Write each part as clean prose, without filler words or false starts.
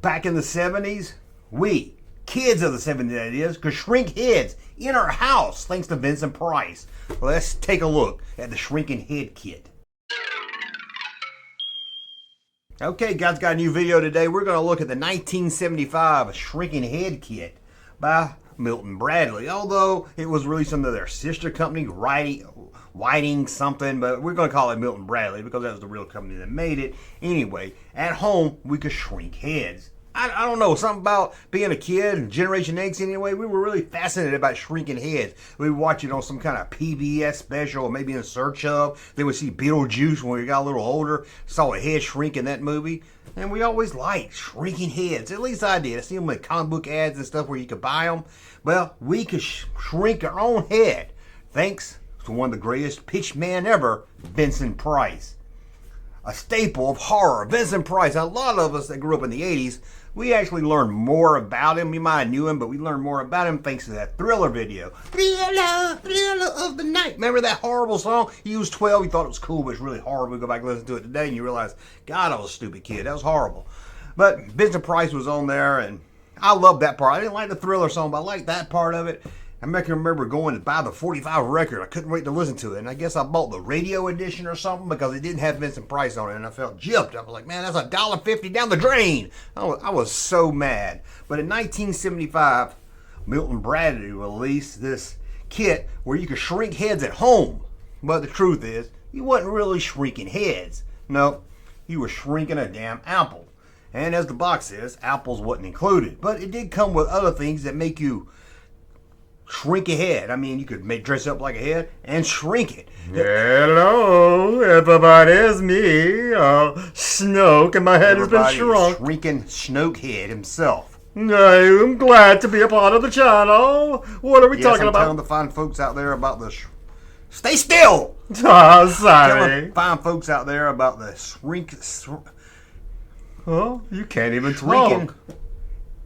Back in the 70s, we, kids of the 70s that is, could shrink heads in our house thanks to Vincent Price. Let's take a look at the shrinking head kit. Okay guys, got a new video today. We're going to look at the 1975 shrinking head kit by Milton Bradley. Although it was released under their sister company, Whiting something, but we're going to call it Milton Bradley because that was the real company that made it. Anyway, at home, we could shrink heads. I don't know, something about being a kid and Generation X anyway, we were really fascinated about shrinking heads. We would watch it on some kind of PBS special or maybe in Search Hub. Then we'd see Beetlejuice when we got a little older, saw a head shrink in that movie. And we always liked shrinking heads. At least I did. I see them in comic book ads and stuff where you could buy them. Well, we could shrink our own head thanks to one of the greatest pitch man ever, Vincent Price. A staple of horror, Vincent Price. A lot of us that grew up in the 80s, we actually learned more about him. We might have knew him, but we learned more about him thanks to that Thriller video. Thriller of the night. Remember that horrible song? You was 12, you thought it was cool, but it's really horrible. You go back and listen to it today and you realize, God, I was a stupid kid. That was horrible. But Vincent Price was on there and I loved that part. I didn't like the Thriller song, but I liked that part of it. I can remember going to buy the 45 record. I couldn't wait to listen to it. And I guess I bought the radio edition or something because it didn't have Vincent Price on it. And I felt gypped. I was like, man, that's $1.50 down the drain. I was so mad. But in 1975, Milton Bradley released this kit where you could shrink heads at home. But the truth is, you wasn't really shrinking heads. No, you were shrinking a damn apple. And as the box says, apples wasn't included. But it did come with other things that make you shrink a head. I mean, you could dress up like a head and shrink it. Hello, everybody, it's me, Snoke, and my head has been shrunk. Shrinking Snoke head himself. I'm glad to be a part of the channel. What are we talking about? Telling the fine folks out there about the stay still. Oh, sorry. Telling fine folks out there about the Oh, you can't even shrinking talk.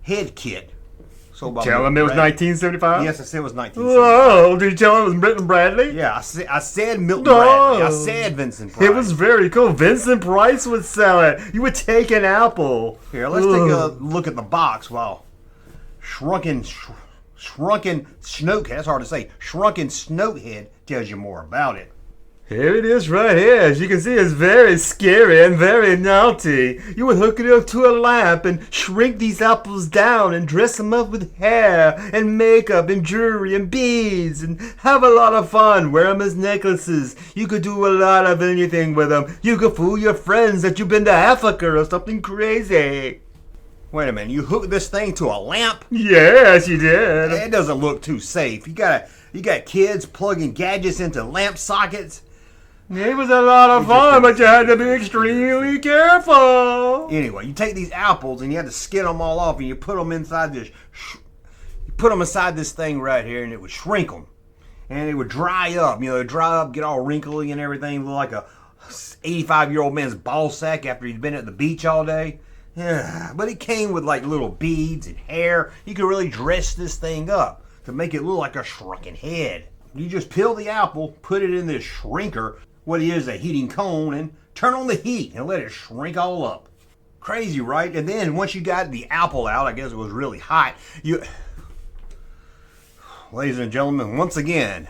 Head kit. Tell him it was 1975? Yes, I said it was 1975. Whoa, did you tell him it was Milton Bradley? Yeah, I said Milton Bradley. I said Vincent Price. It was very cool. Vincent Price would sell it. You would take an apple. Here, let's take a look at the box while Shrunken Snoke, that's hard to say, Shrunken Snokehead tells you more about it. Here it is right here. As you can see, it's very scary and very naughty. You would hook it up to a lamp and shrink these apples down and dress them up with hair and makeup and jewelry and beads and have a lot of fun. Wear them as necklaces. You could do a lot of anything with them. You could fool your friends that you've been to Africa or something crazy. Wait a minute, you hook this thing to a lamp? Yes, you did. It doesn't look too safe. You got kids plugging gadgets into lamp sockets. It was a lot of fun, but you had to be extremely careful. Anyway, you take these apples and you have to skin them all off, and you put them inside this. You put them inside this thing right here, and it would shrink them, and it would dry up. You know, it'd dry up, get all wrinkly and everything, look like a 85-year-old man's ball sack after he'd been at the beach all day. Yeah, but it came with like little beads and hair. You could really dress this thing up to make it look like a shrunken head. You just peel the apple, put it in this shrinker. What it is, a heating cone, and turn on the heat and let it shrink all up. Crazy, right? And then once you got the apple out, I guess it was really hot, ladies and gentlemen, once again,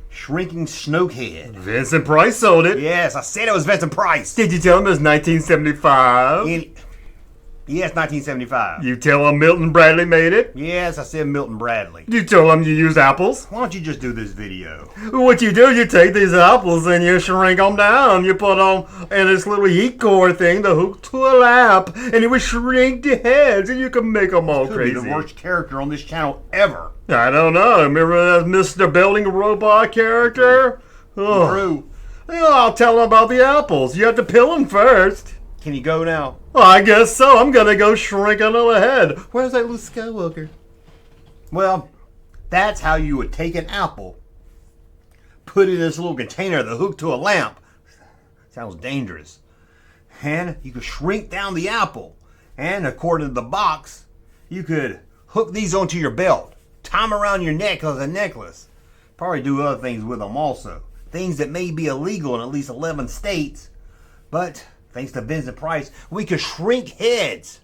shrinking Snokehead. Vincent Price sold it. Yes, I said it was Vincent Price. Did you tell him it was 1975? Yes, 1975. You tell him Milton Bradley made it? Yes, I said Milton Bradley. You tell him you use apples? Why don't you just do this video? What you do, you take these apples and you shrink them down. You put them in this little heat core thing to hook to a lamp, and it would shrink the heads, and you can make them all crazy. Could be the worst character on this channel ever. I don't know. Remember that Mr. Building Robot character? Oh. True. Well, I'll tell him about the apples. You have to peel them first. Can you go now? Well, I guess so. I'm gonna go shrink another head. Where's that Luke Skywalker? Well, that's how you would take an apple, put it in this little container that hooked to a lamp. Sounds dangerous. And you could shrink down the apple. And according to the box, you could hook these onto your belt, tie them around your neck as a necklace. Probably do other things with them also. Things that may be illegal in at least 11 states, but thanks to Vincent Price, we could shrink heads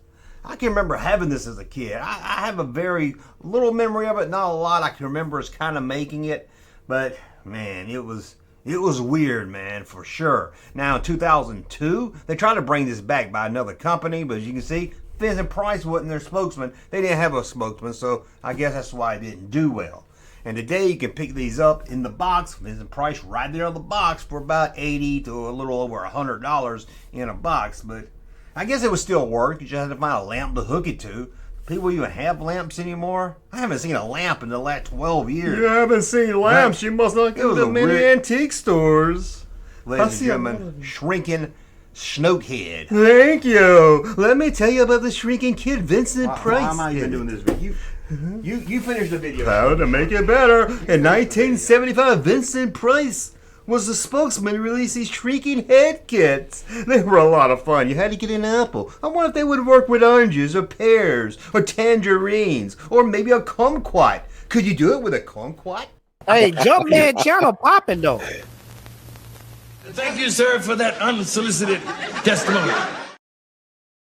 I can remember having this as a kid. I have a very little memory of it, not a lot. I can remember us kind of making it, but man, it was weird, man, for sure. Now in 2002, they tried to bring this back by another company, but as you can see, Vincent Price wasn't their spokesman. They didn't have a spokesman, so I guess that's why it didn't do well. And today you can pick these up in the box. Vincent Price right there on the box for about $80 to a little over $100 in a box. But I guess it would still work. You just have to find a lamp to hook it to. People even have lamps anymore? I haven't seen a lamp in the last 12 years. You haven't seen lamps. You must not go to many antique stores. Ladies and gentlemen, Shrunken Schnokehead. Thank you. Let me tell you about the Shrunken Kid, Vincent Price. Why am I even doing this video? You finish the video. How to make it better. In 1975, Vincent Price was the spokesman to release these Shrunken Head kits. They were a lot of fun. You had to get an apple. I wonder if they would work with oranges or pears or tangerines or maybe a kumquat. Could you do it with a kumquat? Hey, Junkman channel popping though. Thank you, sir, for that unsolicited testimony.